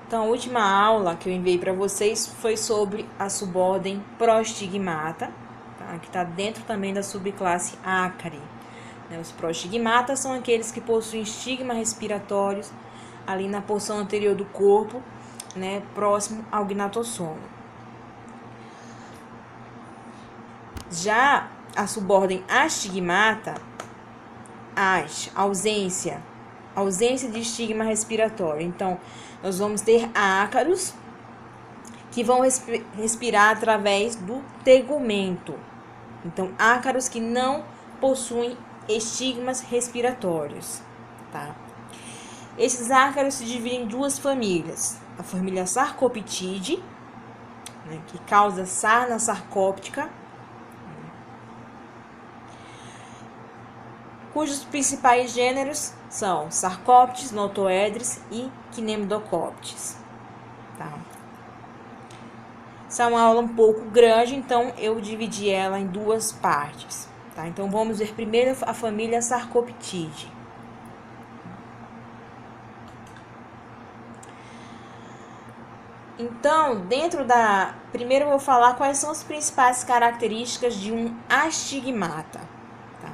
Então, a última aula que eu enviei para vocês foi sobre a subordem Prostigmata, tá? Que está dentro também da subclasse Ácare. Os prostigmatas são aqueles que possuem estigmas respiratórios ali na porção anterior do corpo, né, próximo ao gnatossomo. Já a subordem Astigmata, ausência de estigma respiratório. Então, nós vamos ter ácaros que vão respirar através do tegumento. Então, ácaros que não possuem estigmas respiratórios, tá? Esses ácaros se dividem em duas famílias. A família Sarcoptidae, né, que causa sarna sarcóptica, cujos principais gêneros são Sarcoptes, Notoedris e Cnemidocoptes. Tá? Essa é uma aula um pouco grande, então eu dividi ela em duas partes. Tá? Então vamos ver primeiro a família Sarcoptidae. Então, primeiro eu vou falar quais são as principais características de um astigmata. Tá?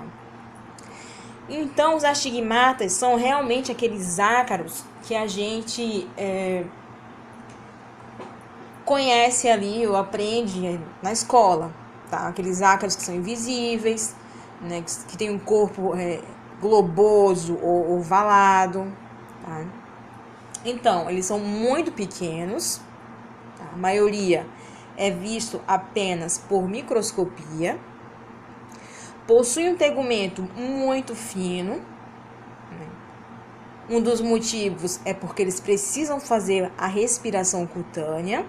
Então, os astigmatas são realmente aqueles ácaros que a gente conhece ali ou aprende na escola, tá? Aqueles ácaros que são invisíveis, né? Que tem um corpo globoso ou ovalado, tá? Então, eles são muito pequenos, tá? A maioria é visto apenas por microscopia, possui um tegumento muito fino. Um dos motivos é porque eles precisam fazer a respiração cutânea.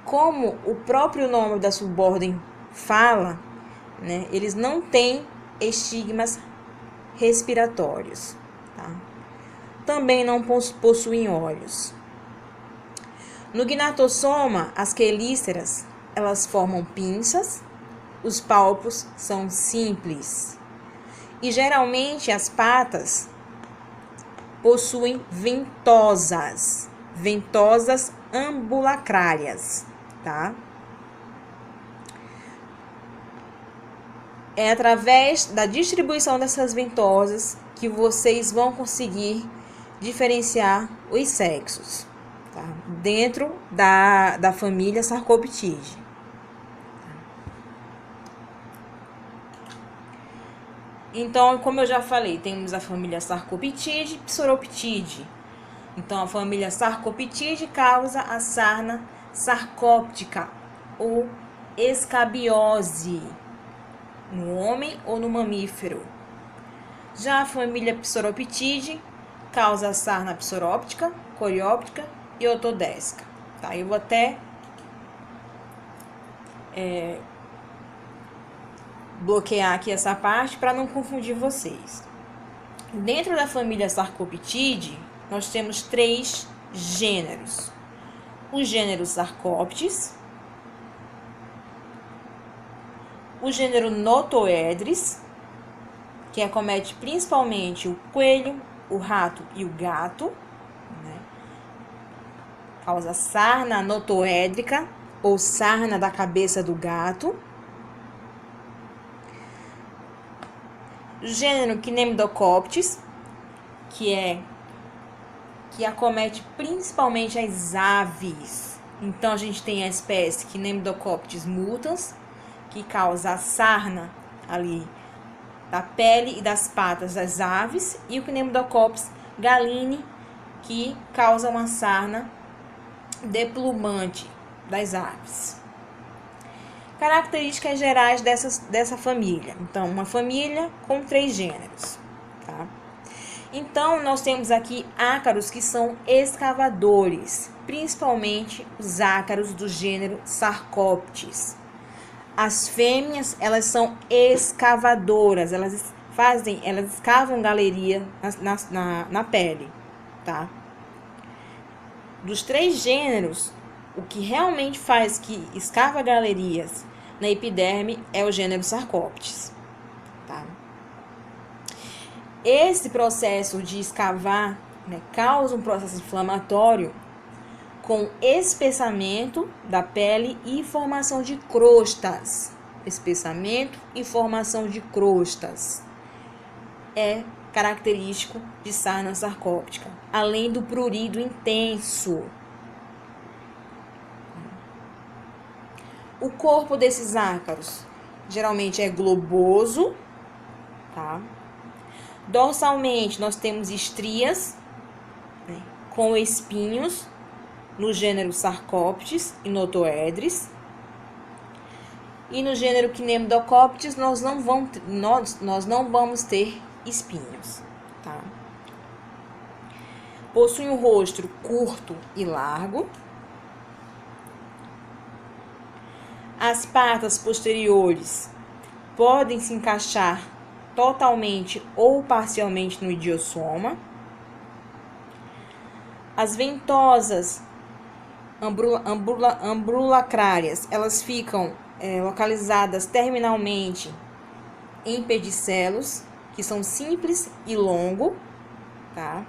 Como o próprio nome da subordem fala, né, eles não têm estigmas respiratórios. Tá? Também não possuem olhos. No gnatossoma, as quelíceras, elas formam pinças. Os pálpos são simples e geralmente as patas possuem ventosas ambulacrárias, tá? É através da distribuição dessas ventosas que vocês vão conseguir diferenciar os sexos, tá? Dentro da família Sarcoptidae. Então, como eu já falei, temos a família Sarcoptidae e Psoroptidae. Então, a família Sarcoptidae causa a sarna sarcóptica ou escabiose no homem ou no mamífero. Já a família Psoroptidae causa a sarna psoróptica, corióptica e otodésica. Tá? Eu vou até bloquear aqui essa parte para não confundir vocês. Dentro da família Sarcoptidae, nós temos 3 gêneros. O gênero Sarcoptes, o gênero Notoedris, que acomete principalmente o coelho, o rato e o gato, né? Causa sarna notoédrica ou sarna da cabeça do gato. Gênero Cnemidocoptes, que acomete principalmente as aves. Então, a gente tem a espécie Cnemidocoptes mutans, que causa a sarna ali da pele e das patas das aves, e o Cnemidocoptes galline, que causa uma sarna deplumante das aves. Características gerais dessa família. Então, uma família com 3 gêneros. Tá? Então, nós temos aqui ácaros que são escavadores, principalmente os ácaros do gênero Sarcoptes. As fêmeas, elas são escavadoras, elas escavam galeria na pele. Tá? Dos 3 gêneros, o que realmente faz que escava galerias na epiderme é o gênero Sarcoptes. Tá? Esse processo de escavar né, causa um processo inflamatório com espessamento da pele e formação de crostas. Espessamento e formação de crostas é característico de sarna sarcóptica, além do prurido intenso. O corpo desses ácaros geralmente é globoso, tá? Dorsalmente nós temos estrias, né, com espinhos no gênero Sarcoptes e Notoedris. E no gênero Quinemdocoptes nós não vamos ter espinhos, tá? Possui um rosto curto e largo. As patas posteriores podem se encaixar totalmente ou parcialmente no idiossoma. As ventosas ambulacrárias, elas ficam localizadas terminalmente em pedicelos, que são simples e longo, tá?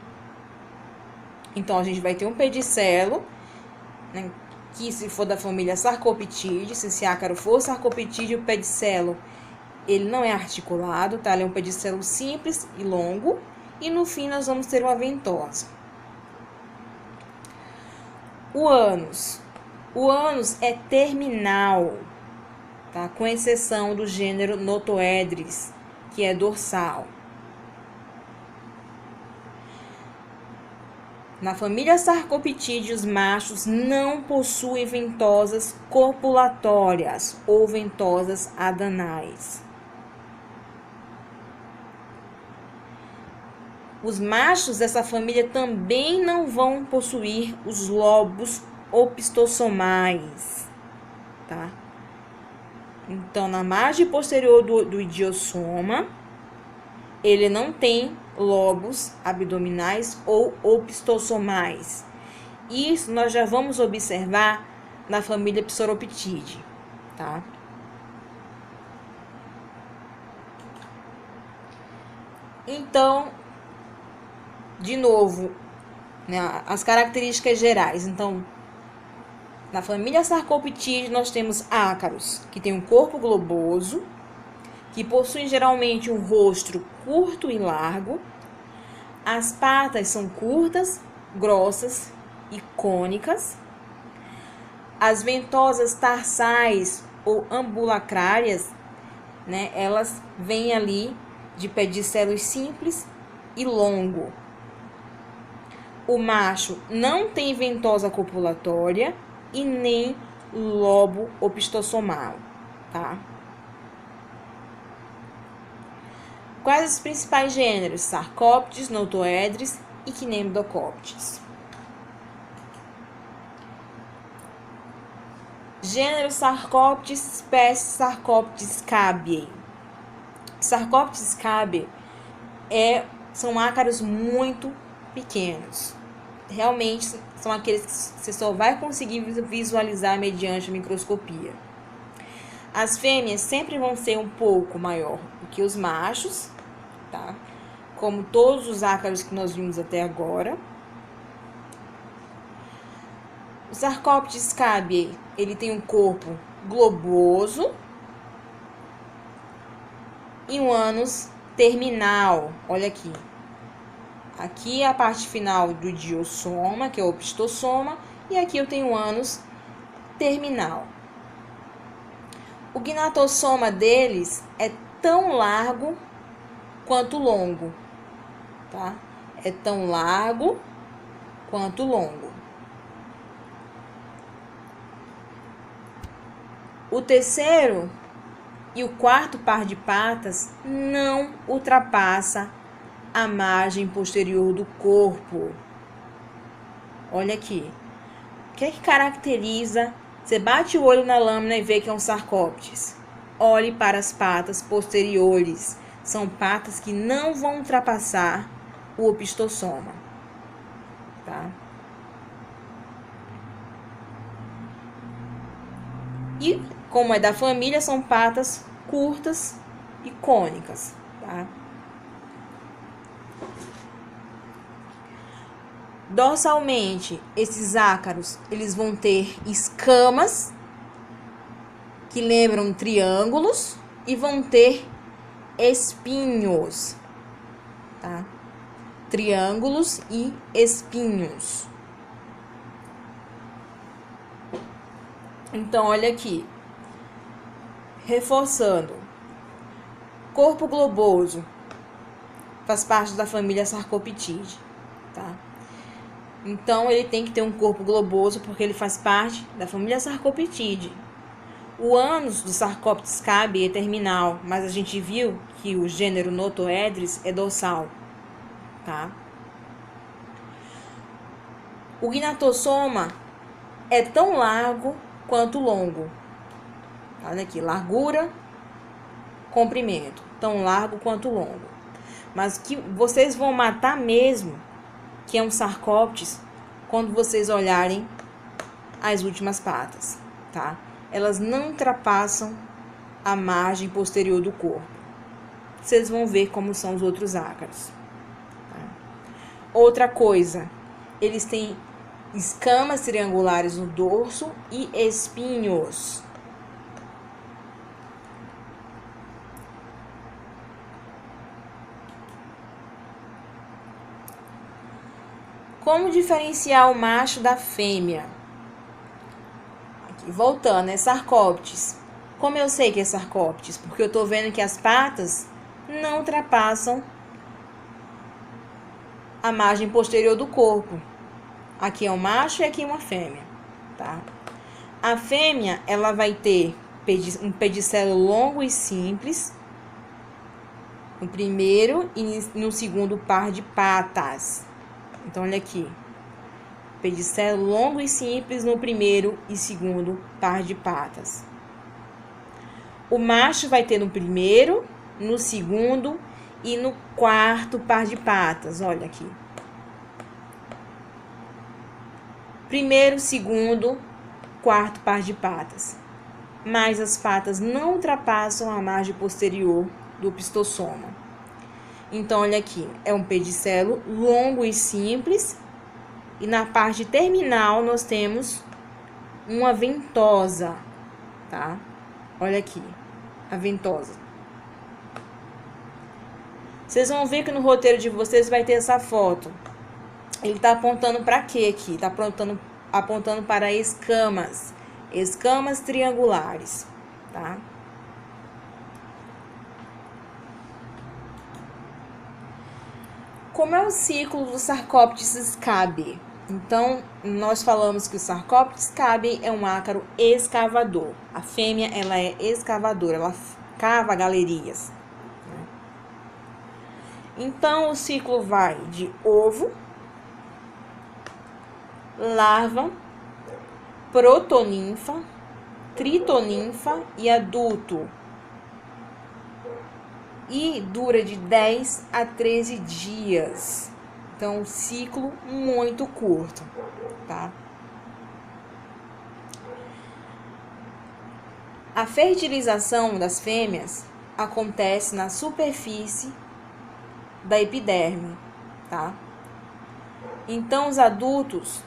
Então, a gente vai ter um pedicelo, né, que se for da família Sarcoptidae, se esse ácaro for Sarcoptidae, o pedicelo, ele não é articulado, tá? Ele é um pedicelo simples e longo, e no fim nós vamos ter uma ventosa. O ânus. O ânus é terminal, tá? Com exceção do gênero Notoedris, que é dorsal. Na família Sarcoptidae, os machos não possuem ventosas copulatórias ou ventosas adanais. Os machos dessa família também não vão possuir os lobos opistosomais, tá? Então, na margem posterior do idiossoma, ele não tem lobos abdominais ou opistosomais. Isso nós já vamos observar na família Psoroptidae, tá? Então, de novo, né, as características gerais. Então, na família Sarcoptidae, nós temos ácaros, que tem um corpo globoso, que possuem geralmente um rosto curto e largo. As patas são curtas, grossas e cônicas. As ventosas tarsais ou ambulacrárias, né, elas vêm ali de pedicelos simples e longo. O macho não tem ventosa copulatória e nem lobo opistossomal, tá? Quais os principais gêneros? Sarcoptes, Notoedris e Quinemdocoptes. Gênero Sarcoptes, espécie Sarcoptes scabiei. Sarcoptes scabiei são ácaros muito pequenos. Realmente são aqueles que você só vai conseguir visualizar mediante a microscopia. As fêmeas sempre vão ser um pouco maior do que os machos, tá? Como todos os ácaros que nós vimos até agora. O Sarcoptes scabiei, ele tem um corpo globoso e um ânus terminal. Olha aqui. Aqui é a parte final do idiossoma, que é o opistosoma, e aqui eu tenho o ânus terminal. O gnatossoma deles é tão largo quanto longo, tá? É tão largo quanto longo. O terceiro e o quarto par de patas não ultrapassa a margem posterior do corpo. Olha aqui. O que é que caracteriza? Você bate o olho na lâmina e vê que é um Sarcoptes. Olhe para as patas posteriores. São patas que não vão ultrapassar o opistossoma, tá? E, como é da família, são patas curtas e cônicas, tá? Dorsalmente, esses ácaros, eles vão ter escamas que lembram triângulos e vão ter espinhos, tá? Triângulos e espinhos. Então, olha aqui. Reforçando. Corpo globoso faz parte da família Sarcoptidae, tá? Então, ele tem que ter um corpo globoso porque ele faz parte da família Sarcoptidae. O ânus do Sarcoptes cabe é terminal, mas a gente viu que o gênero Notoedris é dorsal, tá? O gnatossoma é tão largo quanto longo. Olha aqui, largura, comprimento, tão largo quanto longo. Mas que vocês vão matar mesmo que é um Sarcoptes quando vocês olharem as últimas patas, tá? Elas não ultrapassam a margem posterior do corpo. Vocês vão ver como são os outros ácaros. Tá? Outra coisa, eles têm escamas triangulares no dorso e espinhos. Como diferenciar o macho da fêmea? Aqui, voltando, é Sarcoptes. Como eu sei que é Sarcoptes? Porque eu tô vendo que as patas não ultrapassam a margem posterior do corpo. Aqui é um macho e aqui é uma fêmea, tá? A fêmea, ela vai ter um pedicelo longo e simples no primeiro e no segundo par de patas. Então, olha aqui. Pedicelo longo e simples no primeiro e segundo par de patas. O macho vai ter no primeiro, no segundo e no quarto par de patas. Olha aqui. Primeiro, segundo, quarto par de patas. Mas as patas não ultrapassam a margem posterior do opistosoma. Então, olha aqui, é um pedicelo longo e simples. E na parte terminal, nós temos uma ventosa, tá? Olha aqui, a ventosa. Vocês vão ver que no roteiro de vocês vai ter essa foto. Ele tá apontando para quê aqui? Tá apontando para escamas. Escamas triangulares, tá? Como é o ciclo do Sarcoptes scabi? Então, nós falamos que o Sarcoptes scabi é um ácaro escavador. A fêmea, ela é escavadora, ela cava galerias. Então, o ciclo vai de ovo, larva, protoninfa, tritoninfa e adulto. E dura de 10 a 13 dias. Então, um ciclo muito curto, tá? A fertilização das fêmeas acontece na superfície da epiderme, tá? Então, os adultos,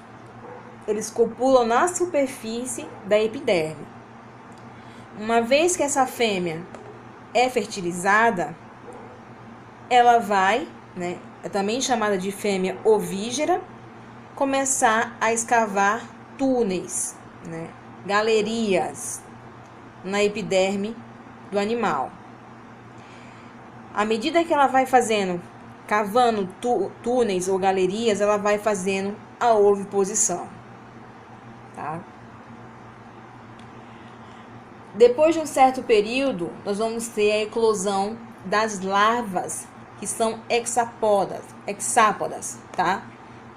eles copulam na superfície da epiderme. Uma vez que essa fêmea é fertilizada, ela vai, né, é também chamada de fêmea ovígera, começar a escavar túneis, né, galerias na epiderme do animal. À medida que ela vai fazendo, cavando túneis ou galerias, ela vai fazendo a oviposição, tá? Depois de um certo período, nós vamos ter a eclosão das larvas, que são hexápodas, tá?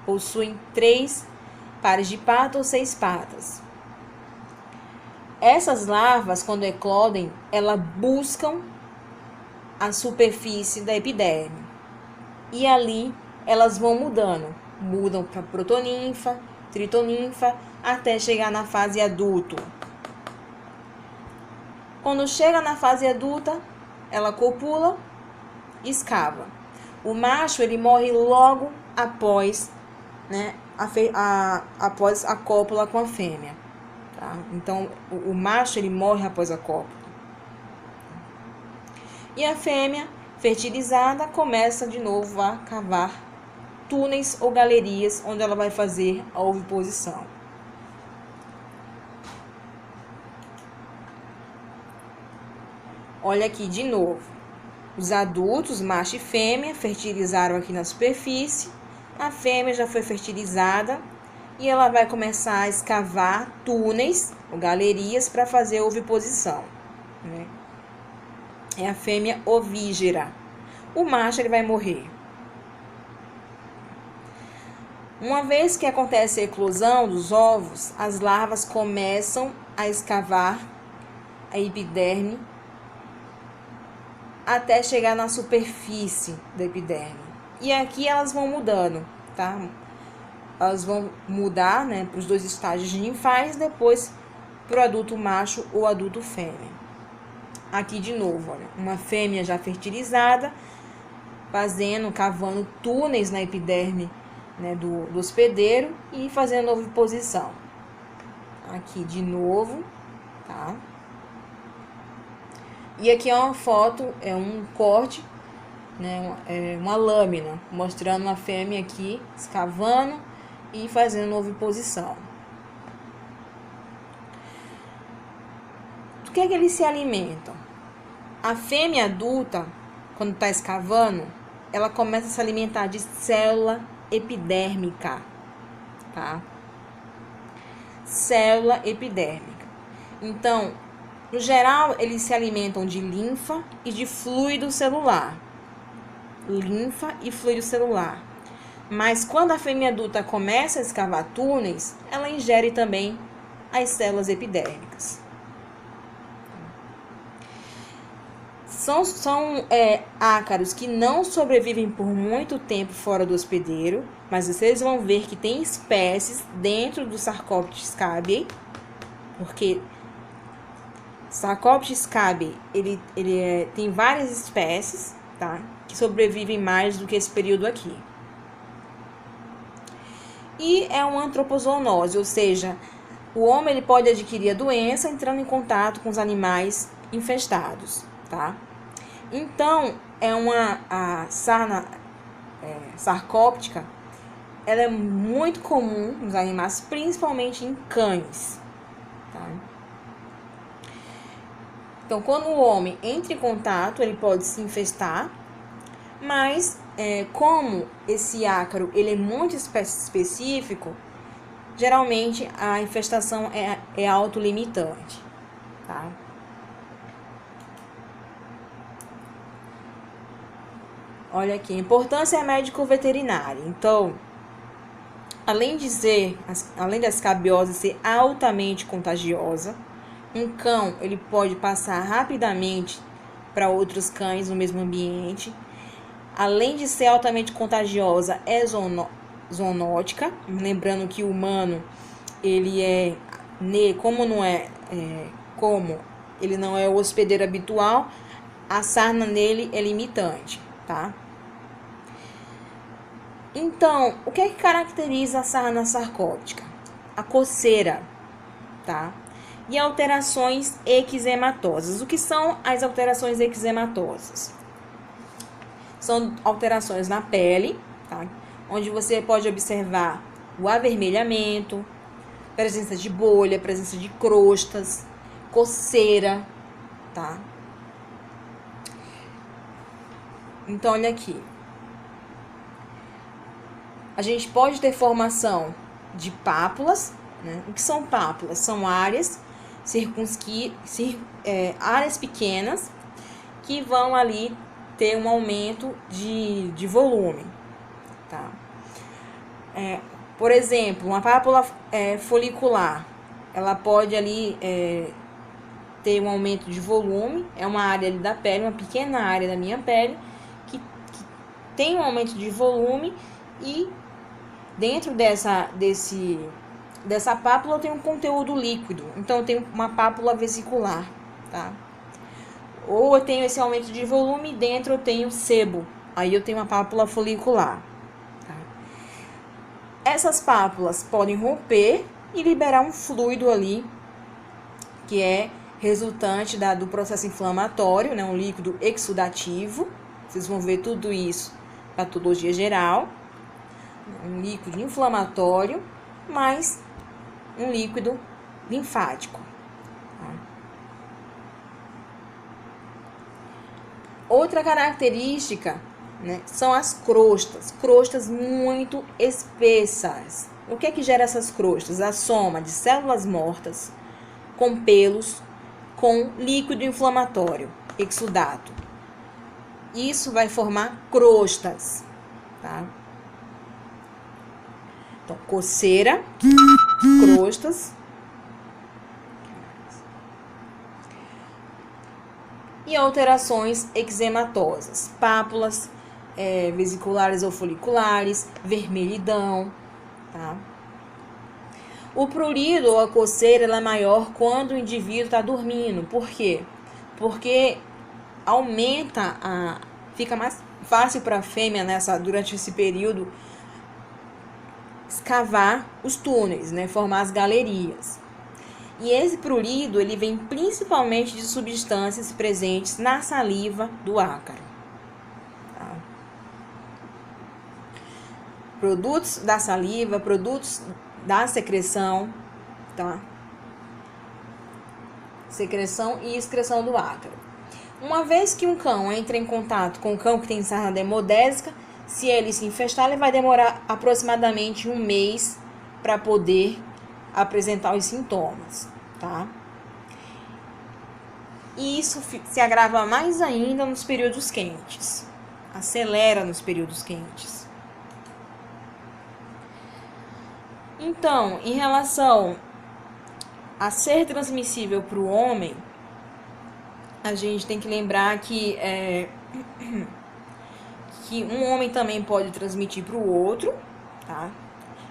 Possuem 3 pares de patas ou 6 patas. Essas larvas, quando eclodem, elas buscam a superfície da epiderme. E ali elas vão mudam para protoninfa, tritoninfa, até chegar na fase adulto. Quando chega na fase adulta, ela copula e escava. O macho, ele morre logo após né, após a cópula com a fêmea, tá? Então, o macho, ele morre após a cópula. E a fêmea, fertilizada, começa de novo a cavar túneis ou galerias onde ela vai fazer a oviposição. Olha aqui de novo. Os adultos, macho e fêmea, fertilizaram aqui na superfície. A fêmea já foi fertilizada e ela vai começar a escavar túneis ou galerias para fazer a oviposição, né? É a fêmea ovígera. O macho, ele vai morrer. Uma vez que acontece a eclosão dos ovos, as larvas começam a escavar a epiderme até chegar na superfície da epiderme. E aqui elas vão mudando, tá? Elas vão mudar, né, para os dois estágios nymfais, depois para o adulto macho ou adulto fêmea. Aqui de novo, olha, uma fêmea já fertilizada, cavando túneis na epiderme, né, do hospedeiro e fazendo oviposição. Aqui de novo, tá? E aqui é uma foto, é um corte, né, uma lâmina, mostrando uma fêmea aqui escavando e fazendo oviposição. Do que eles se alimentam? A fêmea adulta, quando está escavando, ela começa a se alimentar de célula epidérmica, tá? Célula epidérmica. Então, no geral, eles se alimentam de linfa e de fluido celular. Linfa e fluido celular. Mas quando a fêmea adulta começa a escavar túneis, ela ingere também as células epidérmicas. São ácaros que não sobrevivem por muito tempo fora do hospedeiro, mas vocês vão ver que tem espécies dentro do Sarcoptes scabiei, porque Sarcoptes scabiei, ele tem várias espécies, tá, que sobrevivem mais do que esse período aqui. E é uma antropozoonose, ou seja, o homem ele pode adquirir a doença entrando em contato com os animais infestados, tá? Então, a sarna sarcóptica, ela é muito comum nos animais, principalmente em cães, tá? Então, quando o homem entra em contato, ele pode se infestar, mas como esse ácaro ele é muito específico, geralmente a infestação é autolimitante, tá? Olha aqui, a importância médico-veterinária. Então, além da escabiose ser altamente contagiosa, um cão ele pode passar rapidamente para outros cães no mesmo ambiente. Além de ser altamente contagiosa, é zoonótica. Lembrando que o humano, ele como ele não é o hospedeiro habitual, a sarna nele é limitante, tá? Então, o que é que caracteriza a sarna sarcóptica? A coceira, tá? E alterações eczematosas. O que são as alterações eczematosas? São alterações na pele, tá? Onde você pode observar o avermelhamento, presença de bolha, presença de crostas, coceira, tá? Então, olha aqui. A gente pode ter formação de pápulas, né? O que são pápulas? São áreas áreas pequenas que vão ali ter um aumento de volume, tá? Por exemplo, uma pápula folicular, ela pode ali ter um aumento de volume, é uma área ali da pele, uma pequena área da minha pele, que tem um aumento de volume e dentro dessa pápula tem um conteúdo líquido, então eu tenho uma pápula vesicular, tá? Ou eu tenho esse aumento de volume e dentro eu tenho sebo, aí eu tenho uma pápula folicular, tá? essas pápulas podem romper e liberar um fluido ali, que é resultante do processo inflamatório, né, um líquido exudativo. Vocês vão ver tudo isso na patologia geral. Um líquido inflamatório, mais um líquido linfático. Outra característica, né, são as crostas muito espessas. O que é que gera essas crostas? A soma de células mortas com pelos, com líquido inflamatório, exudato. Isso vai formar crostas, tá? Então, coceira, crostas e alterações eczematosas, pápulas vesiculares ou foliculares, vermelhidão, tá? O prurido ou a coceira ela é maior quando o indivíduo está dormindo. Por quê? Porque fica mais fácil para a fêmea durante esse período escavar os túneis, né, formar as galerias. E esse prurido ele vem principalmente de substâncias presentes na saliva do ácaro. Tá? Produtos da saliva, produtos da secreção, tá? Secreção e excreção do ácaro. Uma vez que um cão entra em contato com um cão que tem sarna demodésica, se ele se infestar, ele vai demorar aproximadamente 1 mês para poder apresentar os sintomas, tá? E isso se agrava mais ainda nos períodos quentes. Acelera nos períodos quentes. Então, em relação a ser transmissível para o homem, a gente tem que lembrar que um homem também pode transmitir para o outro, tá?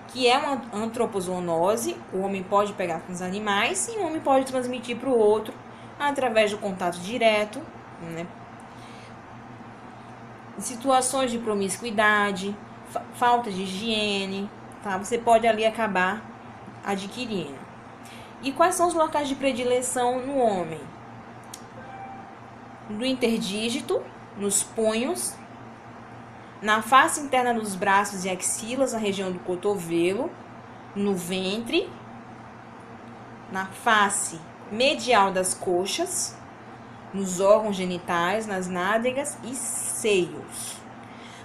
Que é uma antropozoonose, o homem pode pegar com os animais e o homem pode transmitir para o outro através do contato direto, né? Em situações de promiscuidade, falta de higiene, tá? Você pode ali acabar adquirindo. E quais são os locais de predileção no homem? No interdígito, nos punhos, na face interna dos braços e axilas, na região do cotovelo, no ventre, na face medial das coxas, nos órgãos genitais, nas nádegas e seios.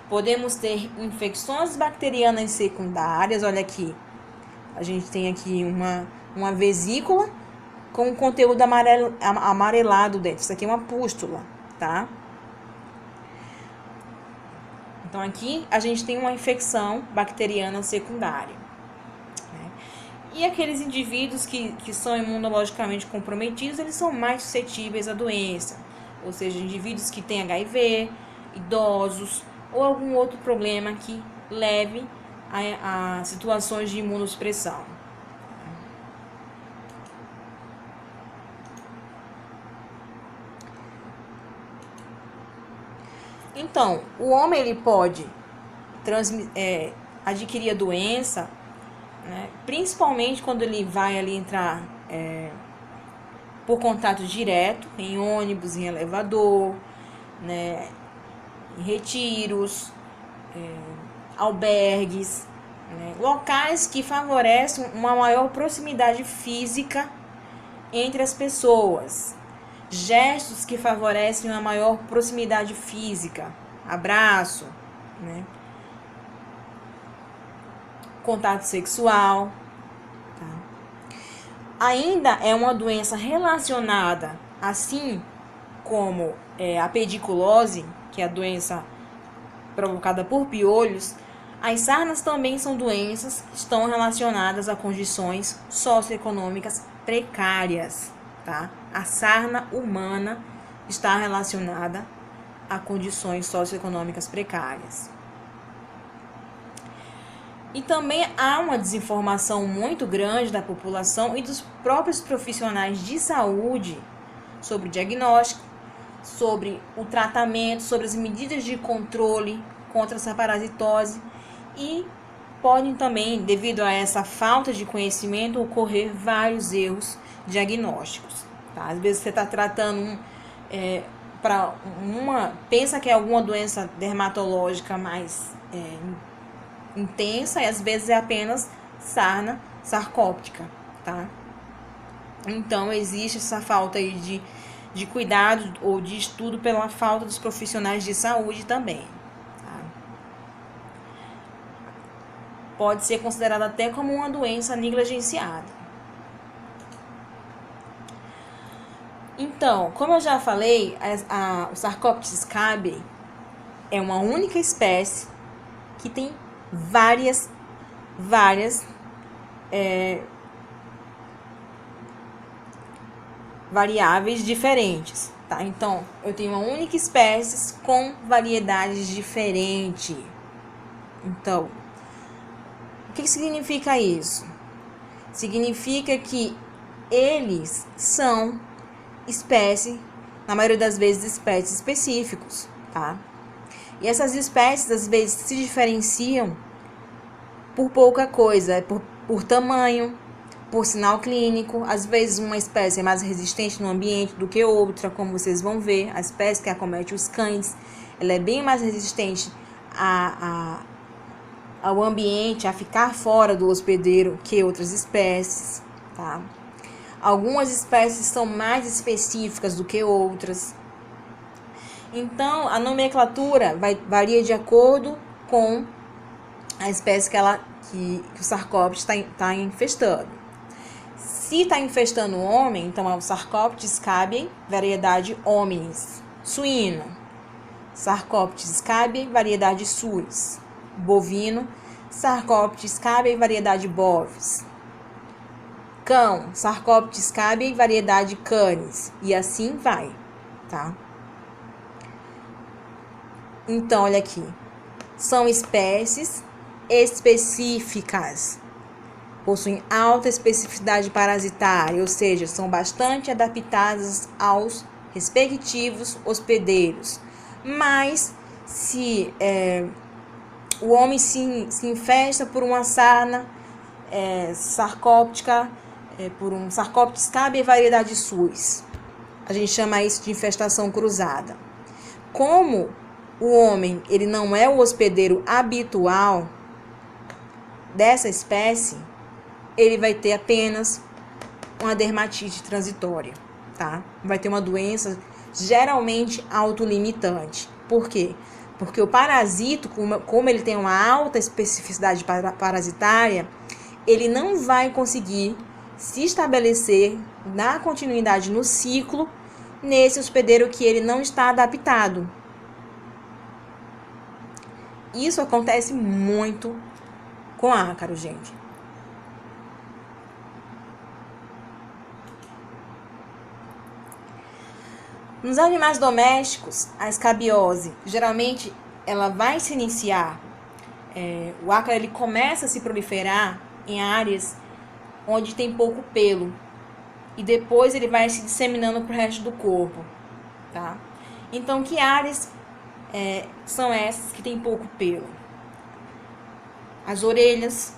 Podemos ter infecções bacterianas secundárias. Olha aqui, a gente tem aqui uma vesícula com um conteúdo amarelado dentro. Isso aqui é uma pústula, tá? Então, aqui a gente tem uma infecção bacteriana secundária. Né? E aqueles indivíduos que são imunologicamente comprometidos, eles são mais suscetíveis à doença. Ou seja, indivíduos que têm HIV, idosos ou algum outro problema que leve a situações de imunossupressão. Então, o homem ele pode adquirir a doença, né, principalmente quando ele vai ali entrar por contato direto, em ônibus, em elevador, né, em retiros, albergues, né, locais que favorecem uma maior proximidade física entre as pessoas. Gestos que favorecem uma maior proximidade física, abraço, né? Contato sexual. Tá? Ainda é uma doença relacionada, assim como a pediculose, que é a doença provocada por piolhos. As sarnas também são doenças que estão relacionadas a condições socioeconômicas precárias. Tá? A sarna humana está relacionada a condições socioeconômicas precárias. E também há uma desinformação muito grande da população e dos próprios profissionais de saúde sobre o diagnóstico, sobre o tratamento, sobre as medidas de controle contra essa parasitose e podem também, devido a essa falta de conhecimento, ocorrer vários erros diagnósticos. Tá? Às vezes você está tratando pensa que é alguma doença dermatológica mais intensa, e às vezes é apenas sarna sarcóptica, tá? Então existe essa falta aí de cuidado ou de estudo pela falta dos profissionais de saúde também, tá? Pode ser considerada até como uma doença negligenciada. Então, como eu já falei, o Sarcoptes scabiei é uma única espécie que tem várias variáveis diferentes, tá? Então, eu tenho uma única espécie com variedades diferentes. Então, o que significa isso? Significa que eles são espécies, na maioria das vezes, espécies específicos, tá? E essas espécies, às vezes, se diferenciam por pouca coisa, por tamanho, por sinal clínico. Às vezes, uma espécie é mais resistente no ambiente do que outra, como vocês vão ver. A espécie que acomete os cães, ela é bem mais resistente ao ambiente, a ficar fora do hospedeiro que outras espécies, tá? Algumas espécies são mais específicas do que outras. Então, a nomenclatura varia de acordo com a espécie que o Sarcoptes está infestando. Se está infestando o homem, então é o Sarcoptes scabiei, variedade hominis. Suíno, Sarcoptes scabiei, variedade suis. Bovino, Sarcoptes scabiei, variedade bovis. Cão, Sarcoptes scabiei, variedade canis. E assim vai, tá? Então, olha aqui. São espécies específicas. Possuem alta especificidade parasitária, ou seja, são bastante adaptadas aos respectivos hospedeiros. Mas, se o homem se infesta por uma sarna sarcóptica, por um Sarcoptes scabiei variedade suis, a gente chama isso de infestação cruzada. Como o homem ele não é o hospedeiro habitual dessa espécie, ele vai ter apenas uma dermatite transitória, tá? Vai ter uma doença geralmente autolimitante. Por quê? Porque o parasito, como ele tem uma alta especificidade parasitária, ele não vai conseguir se estabelecer na continuidade no ciclo nesse hospedeiro que ele não está adaptado. Isso acontece muito com ácaro, gente. Nos animais domésticos, a escabiose, geralmente, ela vai se iniciar. O ácaro ele começa a se proliferar em áreas onde tem pouco pelo. E depois ele vai se disseminando para o resto do corpo, tá? Então, que áreas são essas que tem pouco pelo? As orelhas,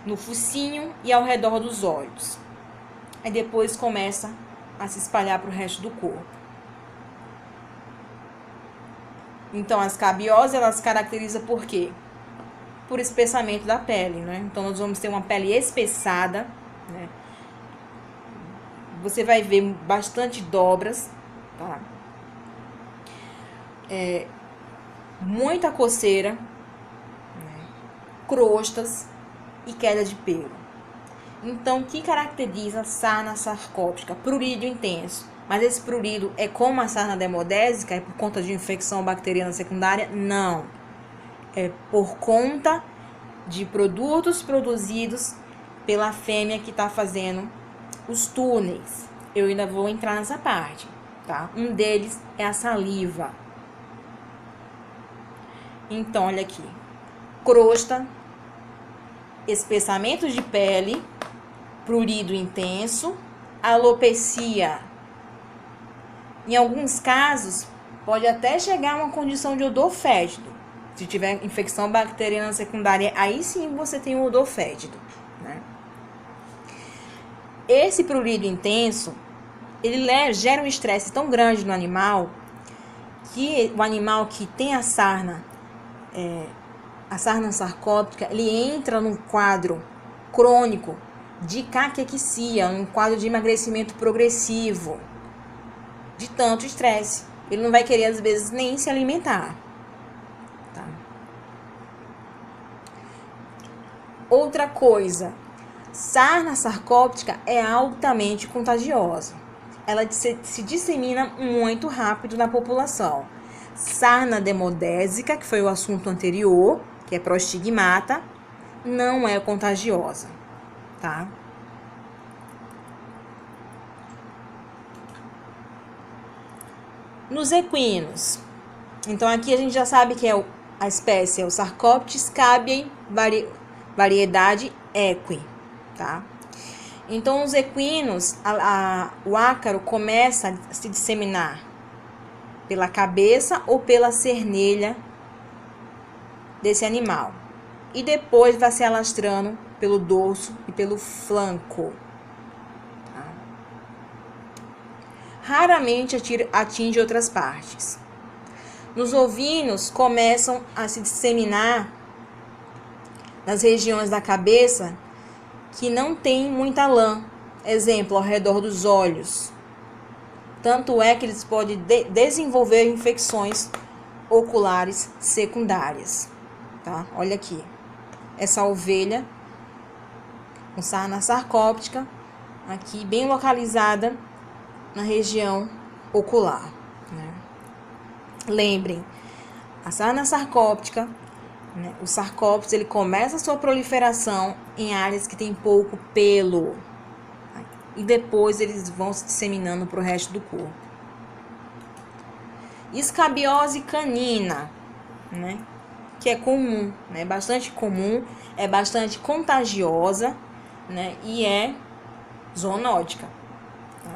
no focinho e ao redor dos olhos. Aí depois começa a se espalhar para o resto do corpo. Então, a escabiose, ela se caracteriza por quê? Por espessamento da pele, né? Então, nós vamos ter uma pele espessada, né? Você vai ver bastante dobras, tá? Muita coceira, né? Crostas e queda de pelo. Então, o que caracteriza a sarna sarcóptica? Prurido intenso. Mas esse prurido é como a sarna demodésica? É por conta de infecção bacteriana secundária? Não. É por conta de produtos produzidos pela fêmea que está fazendo os túneis. Eu ainda vou entrar nessa parte, tá? Um deles é a saliva. Então, olha aqui. Crosta, espessamento de pele, prurido intenso, alopecia. Em alguns casos, pode até chegar a uma condição de odor fétido, Se tiver infecção bacteriana secundária, aí sim você tem um odor fétido, né? Esse prurido intenso, ele gera um estresse tão grande no animal, que o animal que tem a sarna sarcóptica, ele entra num quadro crônico de caquexia, um quadro de emagrecimento progressivo, de tanto estresse. Ele não vai querer, às vezes, nem se alimentar. Tá? Outra coisa, sarna sarcóptica é altamente contagiosa. Ela se dissemina muito rápido na população. Sarna demodésica, que foi o assunto anterior, que é prostigmata, não é contagiosa, tá? Nos equinos, então aqui a gente já sabe que a espécie é o Sarcoptes scabiei, variedade equi, tá? Então, nos equinos, o ácaro começa a se disseminar pela cabeça ou pela cernelha desse animal. E depois vai se alastrando pelo dorso e pelo flanco. Tá? Raramente atinge outras partes. Nos ovinos, começam a se disseminar nas regiões da cabeça que não tem muita lã. Exemplo, ao redor dos olhos. Tanto é que eles podem desenvolver infecções oculares secundárias. Tá? Olha aqui. Essa ovelha com sarna sarcóptica, aqui bem localizada na região ocular. Né? Lembrem, a sarna sarcóptica, né, o sarcóptes, ele começa a sua proliferação em áreas que tem pouco pelo. E depois eles vão se disseminando para o resto do corpo. Escabiose canina, né? Que é comum, né? Bastante comum, é bastante contagiosa, né? E é zoonótica. Tá?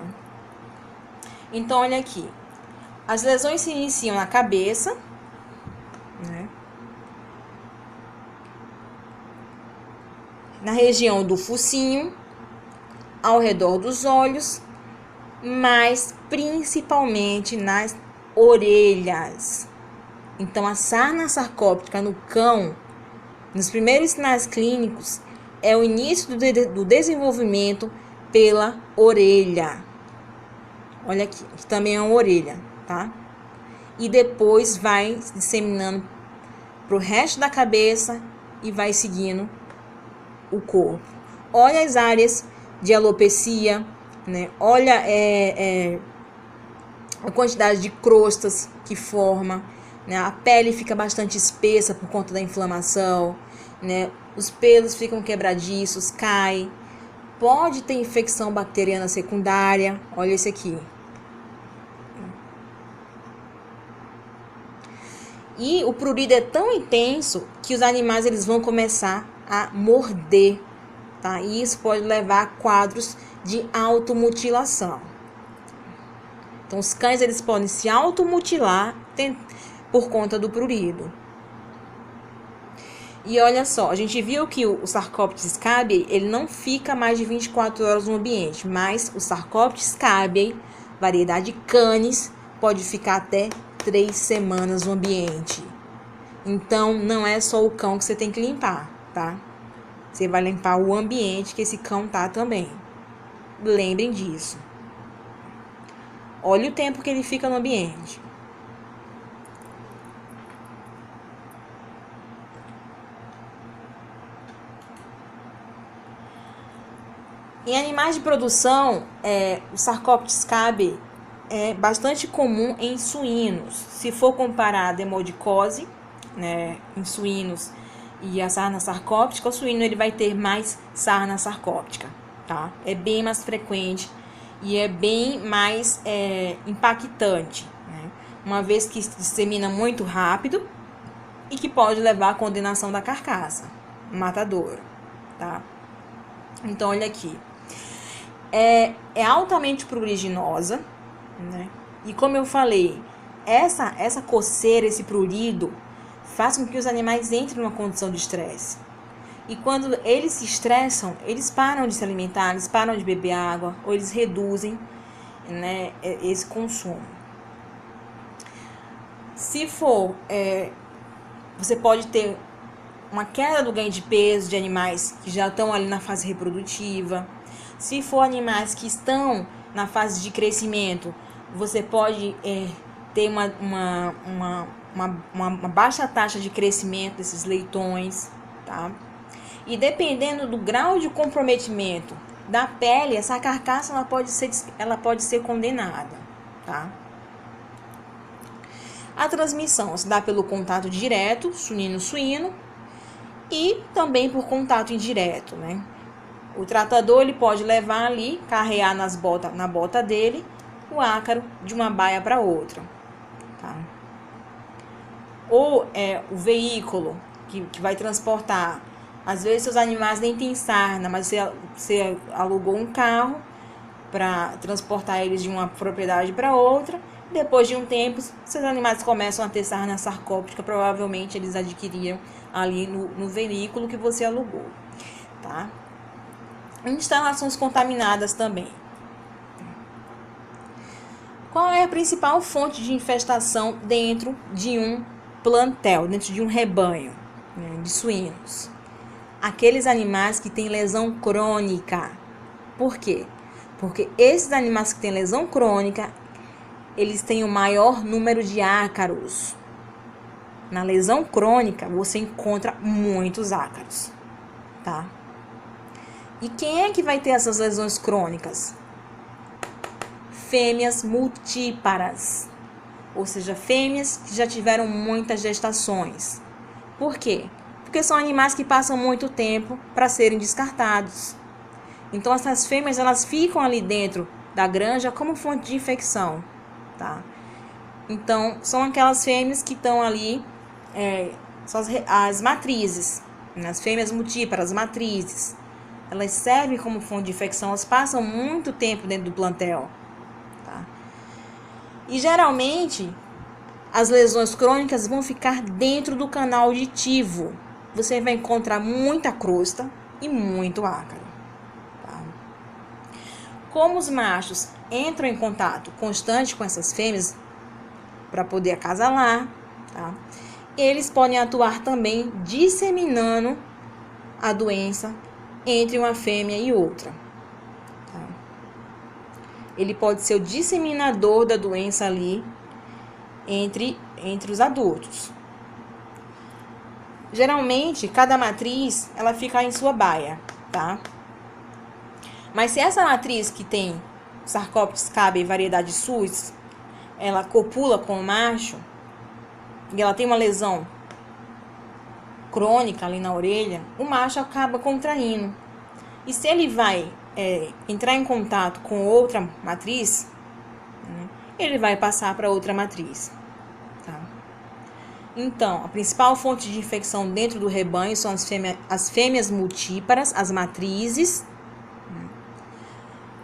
Então, olha aqui. As lesões se iniciam na cabeça, né? Na região do focinho, ao redor dos olhos, mas principalmente nas orelhas. Então, a sarna sarcóptica no cão, nos primeiros sinais clínicos, é o início do desenvolvimento pela orelha. Olha aqui, que também é uma orelha, tá? E depois vai se disseminando pro resto da cabeça e vai seguindo o corpo. Olha as áreas de alopecia, né? Olha a quantidade de crostas que forma, né? A pele fica bastante espessa por conta da inflamação, né? Os pelos ficam quebradiços, caem. Pode ter infecção bacteriana secundária. Olha esse aqui. E o prurido é tão intenso que os animais eles vão começar a morder. Tá? E isso pode levar a quadros de automutilação. Então, os cães eles podem se automutilar por conta do prurido. E olha só, a gente viu que o Sarcoptes scabiei, ele não fica mais de 24 horas no ambiente, mas o Sarcoptes scabiei, variedade canis, pode ficar até 3 semanas no ambiente. Então, não é só o cão que você tem que limpar, tá? Você vai limpar o ambiente que esse cão tá também. Lembrem disso. Olha o tempo que ele fica no ambiente. Em animais de produção, o Sarcoptes scabiei é bastante comum em suínos. Se for comparar a demodicose, né, em suínos e a sarna sarcóptica, o suíno ele vai ter mais sarna sarcóptica, tá? É bem mais frequente e é bem mais impactante, né? Uma vez que se dissemina muito rápido e que pode levar à condenação da carcaça, matador, tá? Então, olha aqui. É altamente pruriginosa, né? E como eu falei, essa coceira, esse prurido, faz com que os animais entrem numa condição de estresse. E quando eles se estressam, eles param de se alimentar, eles param de beber água, ou eles reduzem, né, esse consumo. Se for, você pode ter uma queda do ganho de peso de animais que já estão ali na fase reprodutiva. Se for animais que estão na fase de crescimento, você pode ter uma baixa taxa de crescimento desses leitões, tá? E dependendo do grau de comprometimento da pele, essa carcaça ela pode ser condenada, tá? A transmissão se dá pelo contato direto, suíno-suíno, e também por contato indireto, né? O tratador ele pode levar ali, carrear na bota dele, o ácaro de uma baia para outra, tá? Ou o veículo que vai transportar. Às vezes seus animais nem têm sarna, mas você alugou um carro para transportar eles de uma propriedade para outra. Depois de um tempo, seus animais começam a ter sarna sarcóptica, provavelmente eles adquiriram ali no veículo que você alugou, tá? Instalações contaminadas também. Qual é a principal fonte de infestação dentro de um plantel, dentro de um rebanho, né, de suínos? Aqueles animais que têm lesão crônica. Por quê? Porque esses animais que têm lesão crônica, eles têm o maior número de ácaros. Na lesão crônica, você encontra muitos ácaros, tá? E quem é que vai ter essas lesões crônicas? Fêmeas multíparas, ou seja, fêmeas que já tiveram muitas gestações. Por quê? Porque são animais que passam muito tempo para serem descartados. Então, essas fêmeas, elas ficam ali dentro da granja como fonte de infecção, tá? Então, são aquelas fêmeas que estão ali, são as matrizes, né? As fêmeas multíparas, as matrizes. Elas servem como fonte de infecção, elas passam muito tempo dentro do plantel, tá? E, geralmente, as lesões crônicas vão ficar dentro do canal auditivo. Você vai encontrar muita crosta e muito ácaro, tá? Como os machos entram em contato constante com essas fêmeas para poder acasalar, tá? Eles podem atuar também disseminando a doença entre uma fêmea e outra, tá? Ele pode ser o disseminador da doença ali entre os adultos. Geralmente, cada matriz, ela fica em sua baia, tá? Mas se essa matriz que tem Sarcoptes cabe variedade sus, ela copula com o macho, e ela tem uma lesão crônica ali na orelha, o macho acaba contraindo. E se ele vai entrar em contato com outra matriz, né, ele vai passar para outra matriz, tá? Então, a principal fonte de infecção dentro do rebanho são as fêmeas multíparas, as matrizes, né?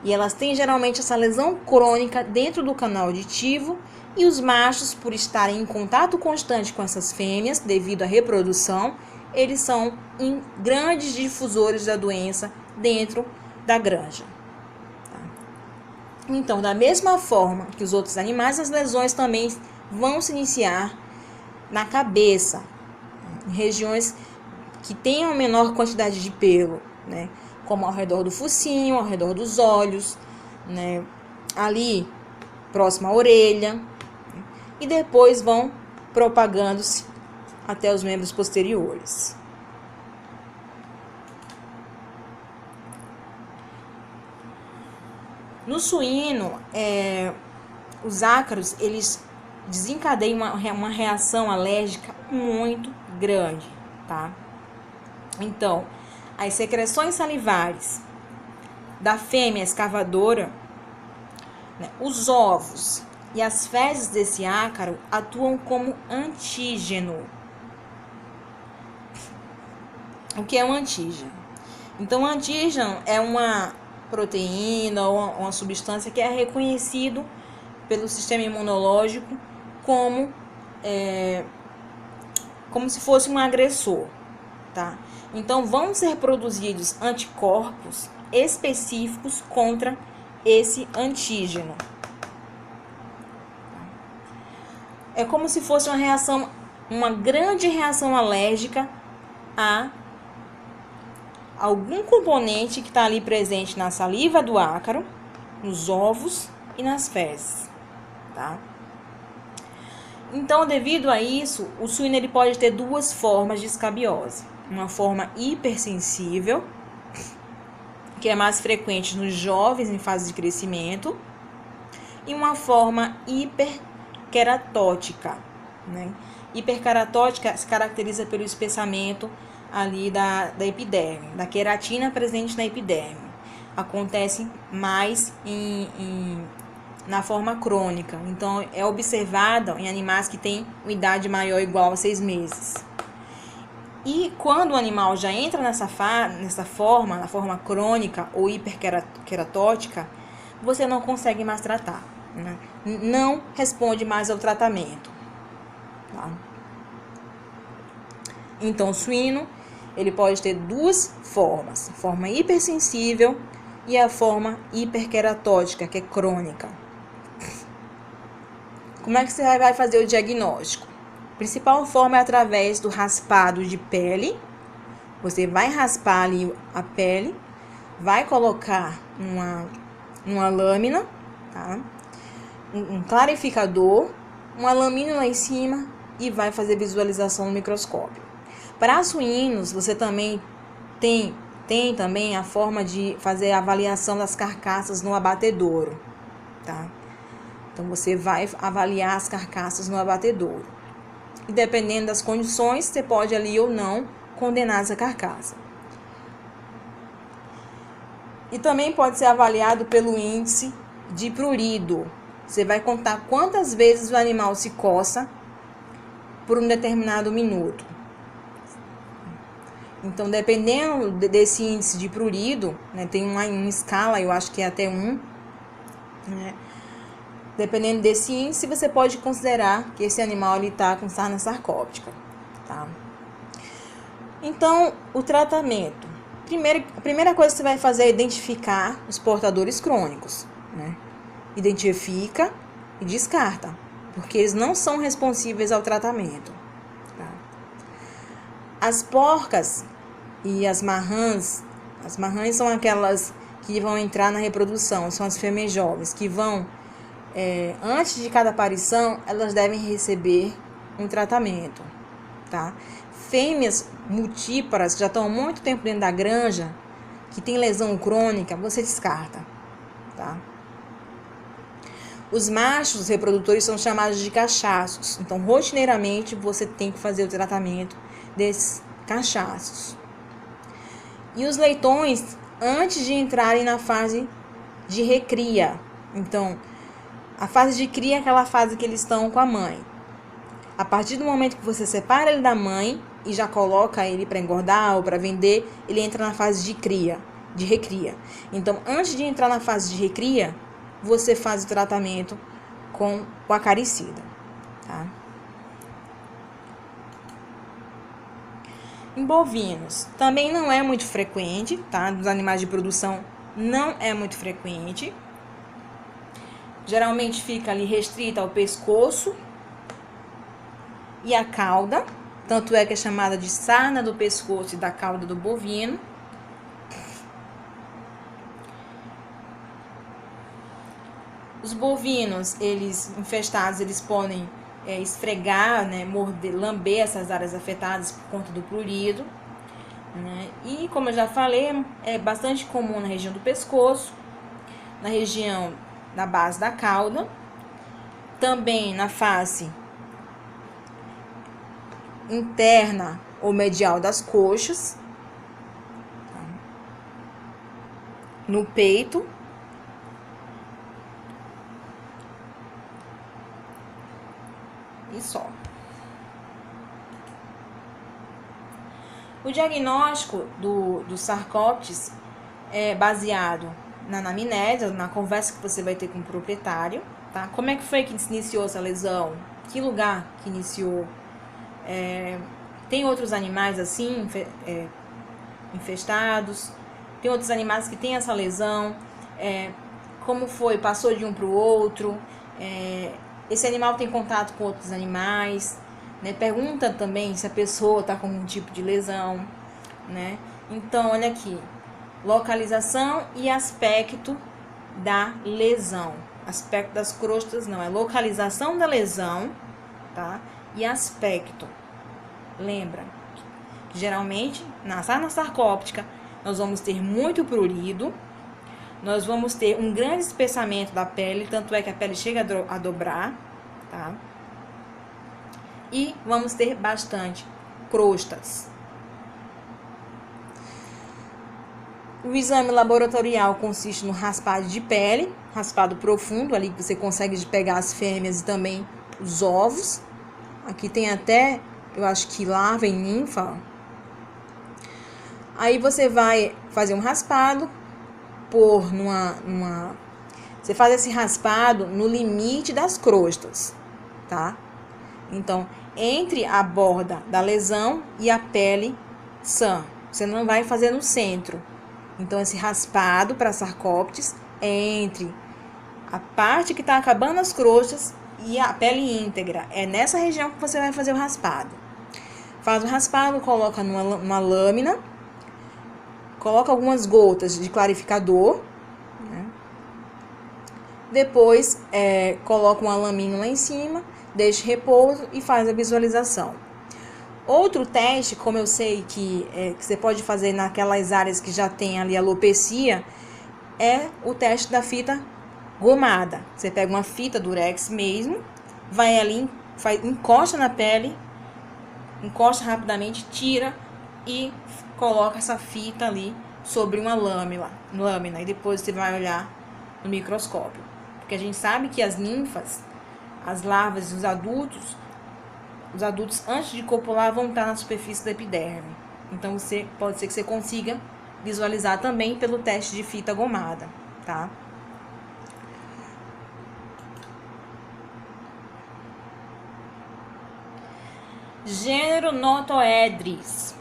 E elas têm geralmente essa lesão crônica dentro do canal auditivo, e os machos, por estarem em contato constante com essas fêmeas, devido à reprodução, eles são grandes difusores da doença dentro da granja, tá? Então, da mesma forma que os outros animais, as lesões também vão se iniciar na cabeça, em regiões que tenham menor quantidade de pelo, né? Como ao redor do focinho, ao redor dos olhos, né? Ali próximo à orelha, e depois vão propagando-se até os membros posteriores. No suíno, os ácaros, eles desencadeiam uma reação alérgica muito grande, tá? Então, as secreções salivares da fêmea escavadora, né, os ovos e as fezes desse ácaro atuam como antígeno. O que é um antígeno? Então, o antígeno é uma proteína ou uma substância que é reconhecido pelo sistema imunológico como como se fosse um agressor, tá? Então, vão ser produzidos anticorpos específicos contra esse antígeno. É como se fosse uma reação, uma grande reação alérgica a algum componente que está ali presente na saliva do ácaro, nos ovos e nas fezes, tá? Então, devido a isso, o suíno ele pode ter duas formas de escabiose. Uma forma hipersensível, que é mais frequente nos jovens em fase de crescimento, e uma forma hiperqueratótica, né? Hiperqueratótica se caracteriza pelo espessamento ali da epiderme, da queratina presente na epiderme. Acontece mais na forma crônica. Então, é observada em animais que têm uma idade maior ou igual a 6 meses. E quando o animal já entra nessa forma, na forma crônica ou hiperqueratótica, você não consegue mais tratar, né? Não responde mais ao tratamento, tá? Então, o suíno, ele pode ter duas formas, a forma hipersensível e a forma hiperqueratótica, que é crônica. Como é que você vai fazer o diagnóstico? A principal forma é através do raspado de pele. Você vai raspar ali a pele, vai colocar numa lâmina, tá? Um clarificador, uma lâmina lá em cima e vai fazer visualização no microscópio. Para suínos, você também tem também a forma de fazer a avaliação das carcaças no abatedouro, tá? Então, você vai avaliar as carcaças no abatedouro. E dependendo das condições, você pode ali ou não condenar essa carcaça. E também pode ser avaliado pelo índice de prurido. Você vai contar quantas vezes o animal se coça por um determinado minuto. Então, dependendo desse índice de prurido, né, tem uma escala, eu acho que é até 1, né? Dependendo desse índice, você pode considerar que esse animal está com sarna sarcóptica, tá? Então, o tratamento. A primeira coisa que você vai fazer é identificar os portadores crônicos, né? Identifica e descarta, porque eles não são responsíveis ao tratamento, tá? As porcas e as marrãs são aquelas que vão entrar na reprodução, são as fêmeas jovens, que vão... antes de cada aparição, elas devem receber um tratamento, tá? Fêmeas multíparas, que já estão há muito tempo dentro da granja, que tem lesão crônica, você descarta, tá? Os machos reprodutores são chamados de cachaços. Então, rotineiramente, você tem que fazer o tratamento desses cachaços. E os leitões, antes de entrarem na fase de recria. Então, a fase de cria é aquela fase que eles estão com a mãe. A partir do momento que você separa ele da mãe e já coloca ele para engordar ou para vender, ele entra na fase de cria, de recria. Então, antes de entrar na fase de recria, você faz o tratamento com o acaricida, tá? Em bovinos, também não é muito frequente, tá? Dos animais de produção não é muito frequente. Geralmente fica ali restrita ao pescoço e à cauda. Tanto é que é chamada de sarna do pescoço e da cauda do bovino. Os bovinos, infestados, eles podem esfregar, né, morder, lamber essas áreas afetadas por conta do prurido, né? E, como eu já falei, é bastante comum na região do pescoço, na região da base da cauda, também na face interna ou medial das coxas, tá? No peito, e só. O diagnóstico do Sarcoptes é baseado na anamnese, na conversa que você vai ter com o proprietário, tá? Como é que foi que se iniciou essa lesão? Que lugar que iniciou? Tem outros animais assim, infestados, tem outros animais que têm essa lesão, como foi, passou de um para o outro, esse animal tem contato com outros animais, né? Pergunta também se a pessoa está com algum tipo de lesão, né? Então, olha aqui, localização e aspecto da lesão. Aspecto das crostas não, é localização da lesão, tá? E aspecto. Lembra que geralmente na sarna sarcóptica nós vamos ter muito prurido, nós vamos ter um grande espessamento da pele, tanto é que a pele chega a dobrar, tá? E vamos ter bastante crostas. O exame laboratorial consiste no raspado de pele, raspado profundo, ali que você consegue pegar as fêmeas e também os ovos. Aqui tem até, eu acho que larva e ninfa. Aí você vai fazer um raspado, você faz esse raspado no limite das crostas, tá? Então, entre a borda da lesão e a pele sã. Você não vai fazer no centro. Então, esse raspado para sarcóptes é entre a parte que está acabando as crostas e a pele íntegra. É nessa região que você vai fazer o raspado. Faz o raspado, coloca numa lâmina, coloca algumas gotas de clarificador, né? Depois, coloca uma lâmina lá em cima, deixa repouso e faz a visualização. Outro teste, como eu sei que você pode fazer naquelas áreas que já tem ali alopecia, é o teste da fita gomada. Você pega uma fita durex mesmo, vai ali, encosta na pele, encosta rapidamente, tira e coloca essa fita ali sobre uma lâmina e depois você vai olhar no microscópio. Porque a gente sabe que as ninfas, as larvas e os adultos antes de copular vão estar na superfície da epiderme. Então pode ser que você consiga visualizar também pelo teste de fita gomada, tá? Gênero Notoedris,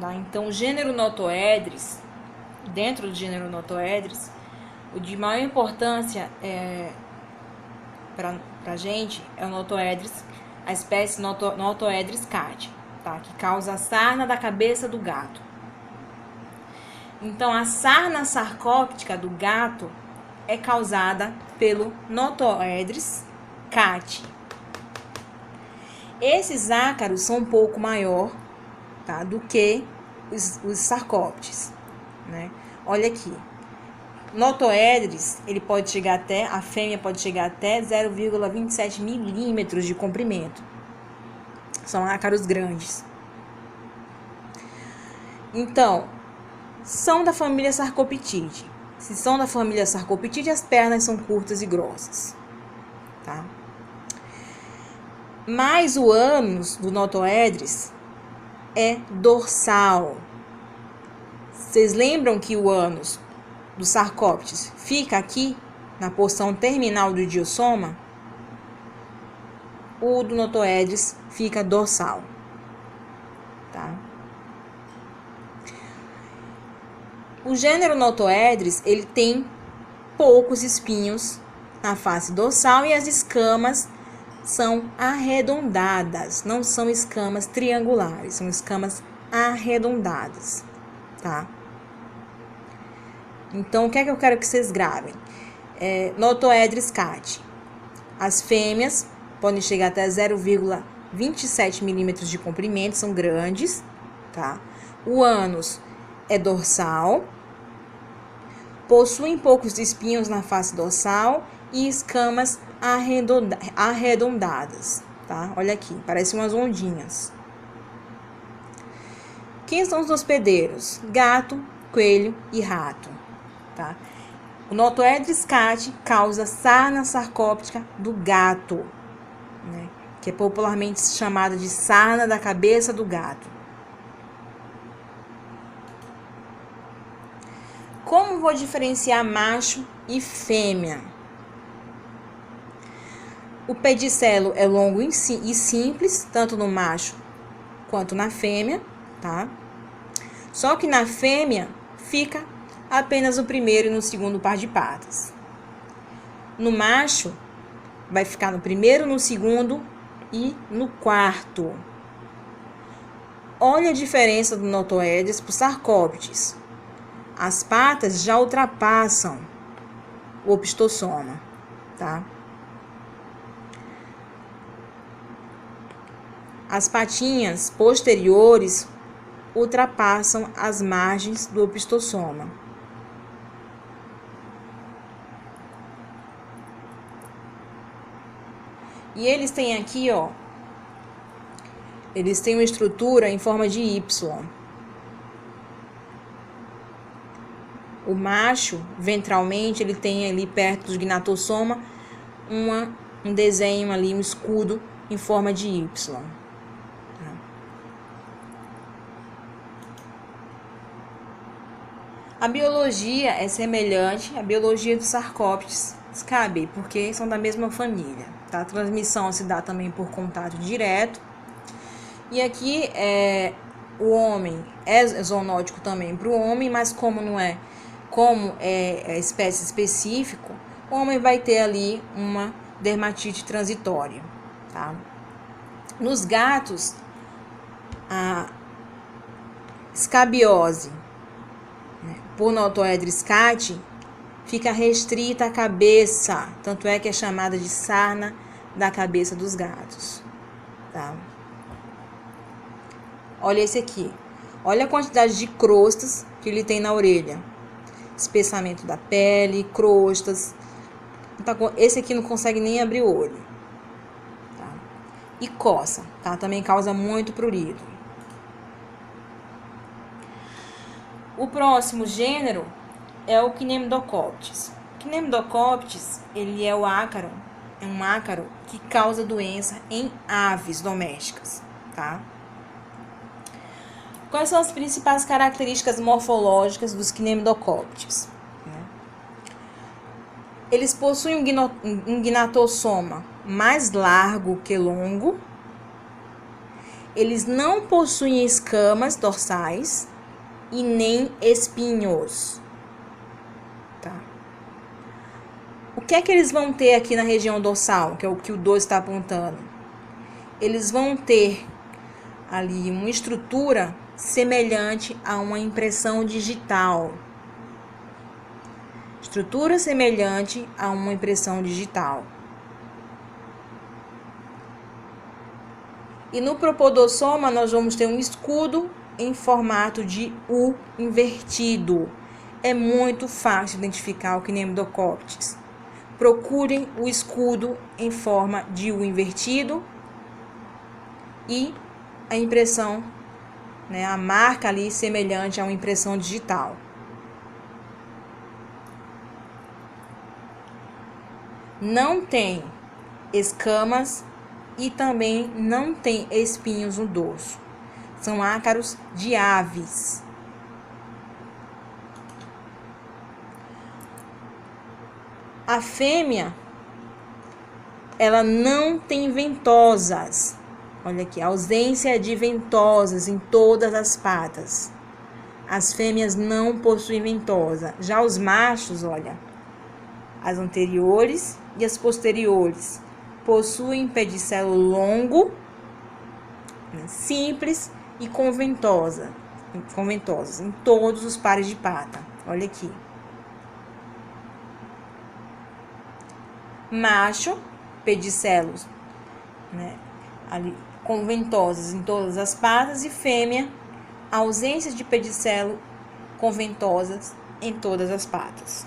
tá? Então, o gênero Notoedris, dentro do gênero Notoedris, o de maior importância pra gente é o Notoedris, a espécie Notoedris cati, tá? Que causa a sarna da cabeça do gato. Então, a sarna sarcóptica do gato é causada pelo Notoedris cati. Esses ácaros são um pouco maior, tá, do que os sarcóptes, né? Olha aqui. Notoedris, a fêmea pode chegar até 0,27 milímetros de comprimento. São ácaros grandes. Então, são da família Sarcoptidae. Se são da família Sarcoptidae, as pernas são curtas e grossas, tá? Mas o ânus do Notoedris é dorsal. Vocês lembram que o ânus do Sarcóptes fica aqui na porção terminal do idiossoma? O do Notoedris fica dorsal, tá? O gênero Notoedris, ele tem poucos espinhos na face dorsal e as escamas são arredondadas, não são escamas triangulares, são escamas arredondadas, tá? Então, o que é que eu quero que vocês gravem? Notoedris cati. As fêmeas podem chegar até 0,27 milímetros de comprimento, são grandes, tá? O ânus é dorsal, possuem poucos espinhos na face dorsal e escamas arredondadas, tá? Olha aqui, parecem umas ondinhas. Quem são os hospedeiros? Gato, coelho e rato, tá? O Notoedris cati causa sarna sarcóptica do gato, né? Que é popularmente chamada de sarna da cabeça do gato. Como vou diferenciar macho e fêmea? O pedicelo é longo e simples, tanto no macho quanto na fêmea, tá? Só que na fêmea fica apenas o primeiro e no segundo par de patas. No macho, vai ficar no primeiro, no segundo e no quarto. Olha a diferença do Notoedes para o Sarcóptes. As patas já ultrapassam o opistosoma, tá? As patinhas posteriores ultrapassam as margens do opistosoma. E eles têm aqui, ó, eles têm uma estrutura em forma de Y. O macho, ventralmente, ele tem ali perto do gnatossoma um desenho ali, um escudo em forma de Y. A biologia é semelhante à biologia dos Sarcóptes scabiei, porque são da mesma família, tá? A transmissão se dá também por contato direto. E aqui o homem é zoonótico também para o homem, mas como é espécie específica, o homem vai ter ali uma dermatite transitória, tá? Nos gatos, a escabiose, por Notohedra scati, fica restrita à cabeça, tanto é que é chamada de sarna da cabeça dos gatos, tá? Olha esse aqui, olha a quantidade de crostas que ele tem na orelha, espessamento da pele, crostas. Esse aqui não consegue nem abrir o olho, tá? E coça, tá? Também causa muito prurido. O próximo gênero é o Cnemidocoptes. O Cnemidocoptes, ele é um ácaro que causa doença em aves domésticas, tá? Quais são as principais características morfológicas dos Cnemidocoptes? Eles possuem um gnatossoma mais largo que longo. Eles não possuem escamas dorsais e nem espinhos, tá? O que é que eles vão ter aqui na região dorsal, que é o que o 2 está apontando? Eles vão ter ali uma estrutura semelhante a uma impressão digital. Estrutura semelhante a uma impressão digital. E no propodossoma nós vamos ter um escudo em formato de U invertido. É muito fácil identificar o Cnemidocoptes. Procurem o escudo em forma de U invertido e a impressão, a marca ali semelhante a uma impressão digital. Não tem escamas e também não tem espinhos no dorso. São ácaros de aves. A fêmea, ela não tem ventosas. Olha aqui, ausência de ventosas em todas as patas. As fêmeas não possuem ventosa. Já os machos, olha, as anteriores e as posteriores possuem pedicelo longo, simples e com ventosas em todos os pares de pata. Olha aqui. Macho, pedicelos, ali com ventosas em todas as patas, e fêmea, ausência de pedicelo com ventosas em todas as patas.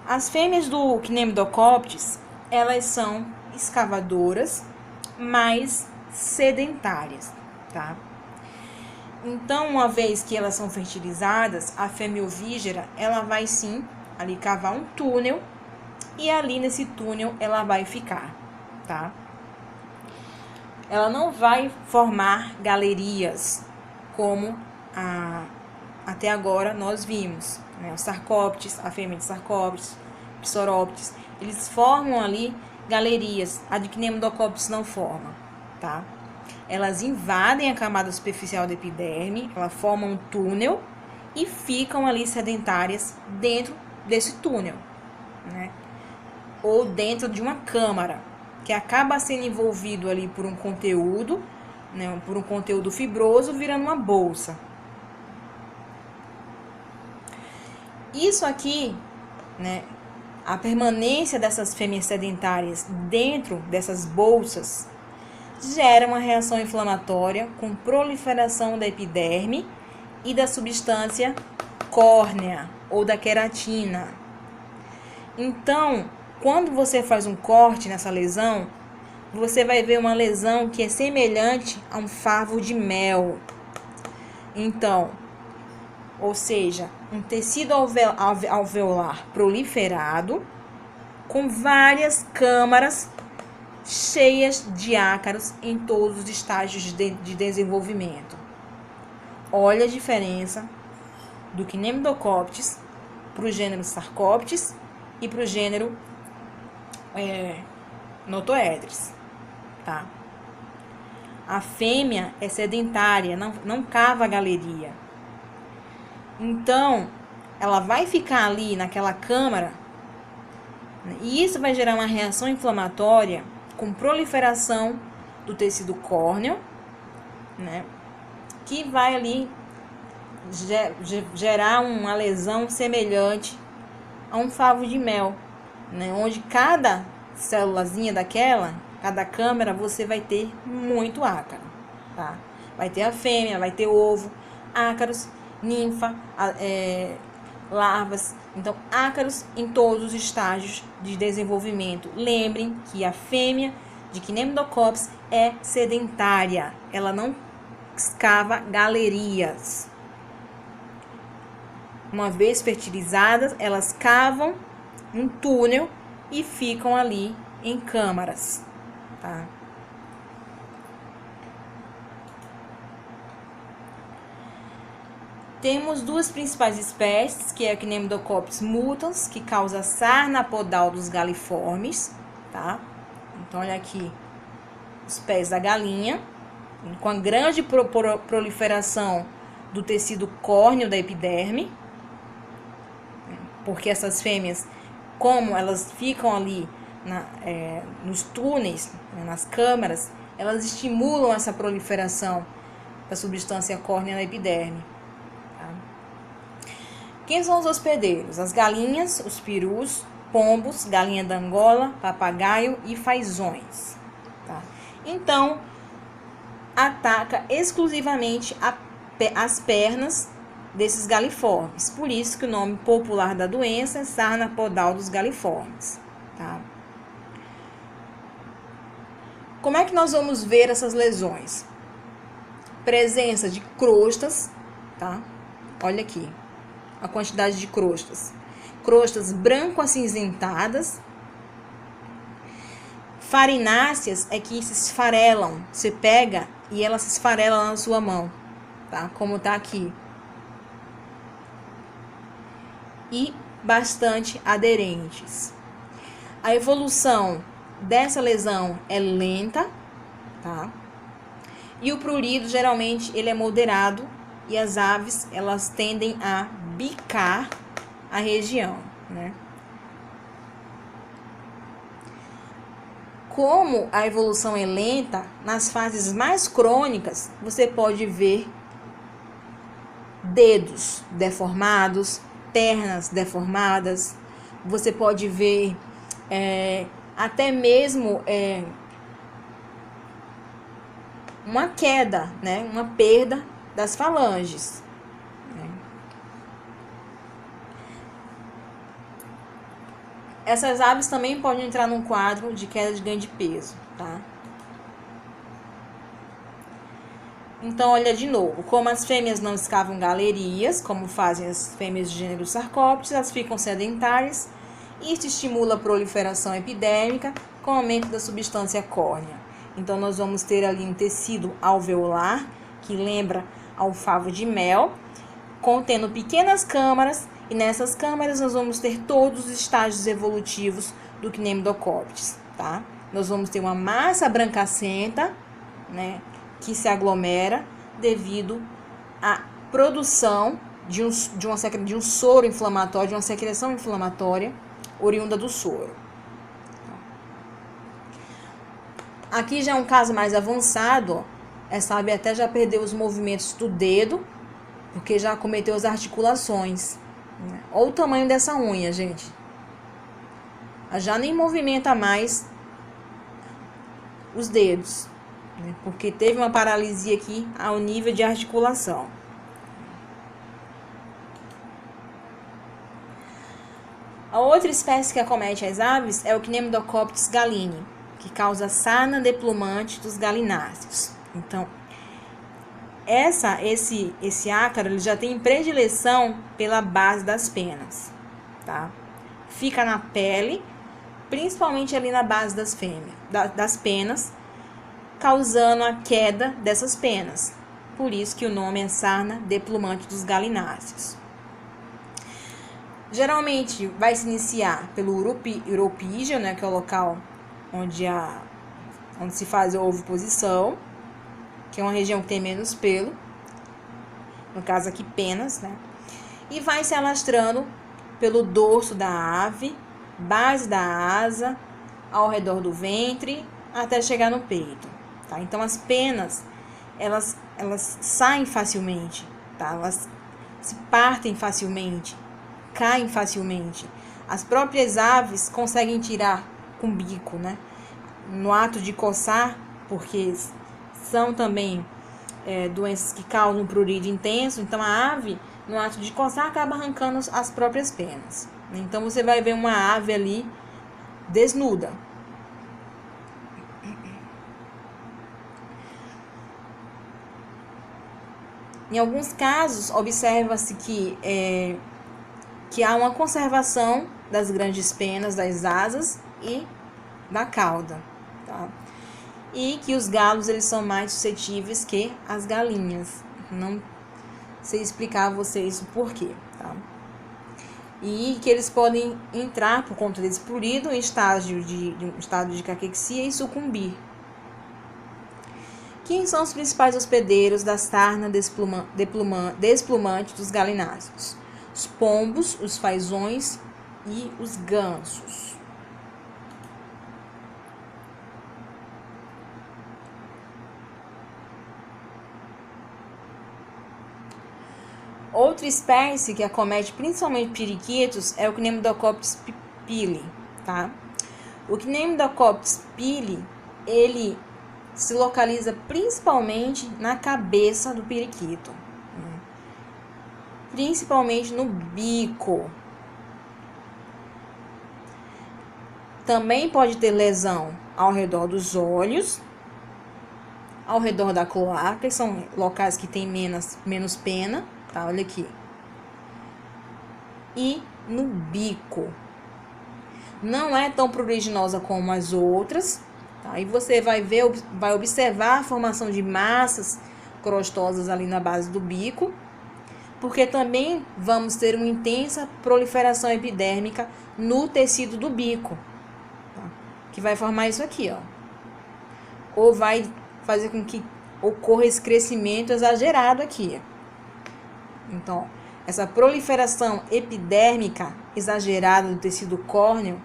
As fêmeas do Cnemidocoptes, elas são escavadoras, mas sedentárias, tá? Então, uma vez que elas são fertilizadas, a fêmea ovígera, ela vai sim ali cavar um túnel e ali nesse túnel ela vai ficar, tá? Ela não vai formar galerias como até agora nós vimos, Os Sarcóptes, a fêmea de Sarcóptes, Psoroptes, eles formam ali galerias. A Dichnemidococcus não forma, tá? Elas invadem a camada superficial da epiderme, elas formam um túnel e ficam ali sedentárias dentro desse túnel, né? Ou dentro de uma câmara, que acaba sendo envolvido ali por um conteúdo, né? Por um conteúdo fibroso, virando uma bolsa. Isso aqui, né? A permanência dessas fêmeas sedentárias dentro dessas bolsas gera uma reação inflamatória com proliferação da epiderme e da substância córnea ou da queratina. Então, quando você faz um corte nessa lesão, você vai ver uma lesão que é semelhante a um favo de mel. Então, ou seja, um tecido alveolar proliferado com várias câmaras cheias de ácaros em todos os estágios de desenvolvimento. Olha a diferença do Chnemidococcus para o gênero Sarcoptes e para o gênero Notoedris, tá? A fêmea é sedentária, não cava a galeria. Então, ela vai ficar ali naquela câmara, e isso vai gerar uma reação inflamatória com proliferação do tecido córneo, né? Que vai ali gerar uma lesão semelhante a um favo de mel, né? Onde cada célulazinha daquela, cada câmara, você vai ter muito ácaro, tá? Vai ter a fêmea, vai ter ovo, ácaros, ninfa, larvas. Então, ácaros em todos os estágios de desenvolvimento. Lembrem que a fêmea de Chnemidococcus é sedentária, ela não escava galerias. Uma vez fertilizadas, elas cavam um túnel e ficam ali em câmaras, tá? Temos duas principais espécies, que é a Chnemidococcus mutans, que causa sarna podal dos galiformes, tá? Então, olha aqui os pés da galinha, com a grande proliferação do tecido córneo da epiderme, porque essas fêmeas, como elas ficam ali nos túneis, nas câmaras, elas estimulam essa proliferação da substância córnea na epiderme. Quem são os hospedeiros? As galinhas, os perus, pombos, galinha da Angola, papagaio e fazões. Tá? Então, ataca exclusivamente as pernas desses galiformes. Por isso que o nome popular da doença é sarna podal dos galiformes. Tá? Como é que nós vamos ver essas lesões? Presença de crostas, tá? Olha aqui a quantidade de crostas. Crostas branco-acinzentadas. Farináceas é que se esfarelam. Você pega e ela se esfarela na sua mão, tá? Como tá aqui. E bastante aderentes. A evolução dessa lesão é lenta, tá? E o prurido, geralmente, ele é moderado. E as aves, elas tendem a bicar a região, né? Como a evolução é lenta, nas fases mais crônicas, você pode ver dedos deformados, pernas deformadas, você pode ver até mesmo uma queda, né? Uma perda das falanges. Essas aves também podem entrar num quadro de queda de ganho de peso, tá? Então, olha de novo, como as fêmeas não escavam galerias, como fazem as fêmeas de gênero Sarcoptes, elas ficam sedentárias. Isso estimula a proliferação epidérmica com o aumento da substância córnea. Então, nós vamos ter ali um tecido alveolar, que lembra ao favo de mel, contendo pequenas câmaras E nessas câmaras nós vamos ter todos os estágios evolutivos do Cnemidocóptes, tá? Nós vamos ter uma massa brancacenta, né, que se aglomera devido à produção de um soro inflamatório, de uma secreção inflamatória oriunda do soro. Aqui já é um caso mais avançado, ó. Essa ave até já perdeu os movimentos do dedo, porque já cometeu as articulações. Olha o tamanho dessa unha, gente. Ela já nem movimenta mais os dedos, né? Porque teve uma paralisia aqui ao nível de articulação. A outra espécie que acomete as aves é o Cnemidocóptes galini, que causa sarna deplumante dos galináceos. Então, esse ácaro ele já tem predileção pela base das penas, tá? Fica na pele, principalmente ali na base das penas, causando a queda dessas penas. Por isso que o nome é sarna deplumante dos galináceos. Geralmente vai se iniciar pelo uropígeo, né, que é o local onde se faz a oviposição, que é uma região que tem menos pelo, no caso aqui penas, né? E vai se alastrando pelo dorso da ave, base da asa, ao redor do ventre, até chegar no peito, tá? Então as penas, elas saem facilmente, tá? Elas se partem facilmente, caem facilmente. As próprias aves conseguem tirar com bico, né? No ato de coçar, porque são também doenças que causam prurido intenso, então a ave, no ato de coçar, acaba arrancando as próprias penas. Então você vai ver uma ave ali desnuda. Em alguns casos, observa-se que há uma conservação das grandes penas das asas e da cauda, tá? E que os galos eles são mais suscetíveis que as galinhas. Não sei explicar a vocês o porquê, tá? E que eles podem entrar por conta desse prurido em um estado de caquexia e sucumbir. Quem são os principais hospedeiros da sarna desplumante dos galináceos? Os pombos, os fazões e os gansos. Outra espécie que acomete principalmente periquitos é o Cnemidocóptes pili, tá? O Cnemidocóptes pili, ele se localiza principalmente na cabeça do periquito, né? Principalmente no bico. Também pode ter lesão ao redor dos olhos, ao redor da cloaca, que são locais que tem menos pena, tá? Olha aqui. E no bico. Não é tão pruriginosa como as outras, tá? E você vai observar a formação de massas crostosas ali na base do bico, porque também vamos ter uma intensa proliferação epidérmica no tecido do bico, tá? Que vai formar isso aqui, ó. Ou vai fazer com que ocorra esse crescimento exagerado aqui. Então, essa proliferação epidérmica exagerada do tecido córneo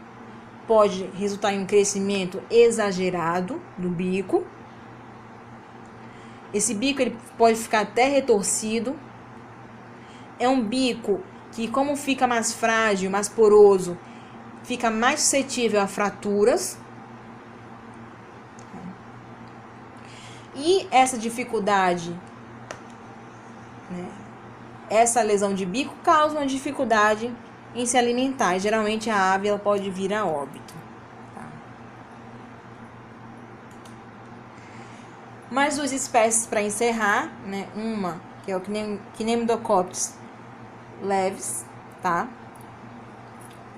pode resultar em um crescimento exagerado do bico. Esse bico ele pode ficar até retorcido. É um bico que, como fica mais frágil, mais poroso, fica mais suscetível a fraturas. E essa dificuldade, né, essa lesão de bico causa uma dificuldade em se alimentar. E, geralmente a ave ela pode vir a óbito, tá? Mais duas espécies para encerrar, né? Uma que é o Cnemidocóptes leves, tá?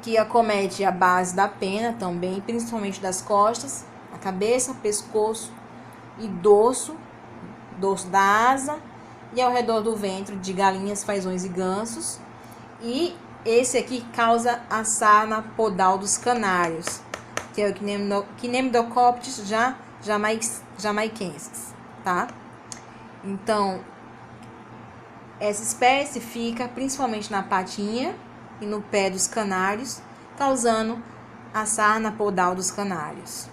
Que acomete a base da pena também, principalmente das costas, a cabeça, pescoço e dorso da asa e ao redor do ventre de galinhas, fazões e gansos. E Esse aqui causa a sarna podal dos canários, que é o Chinemidocoptes jamaicensis, tá? Então, essa espécie fica principalmente na patinha e no pé dos canários, causando a sarna podal dos canários.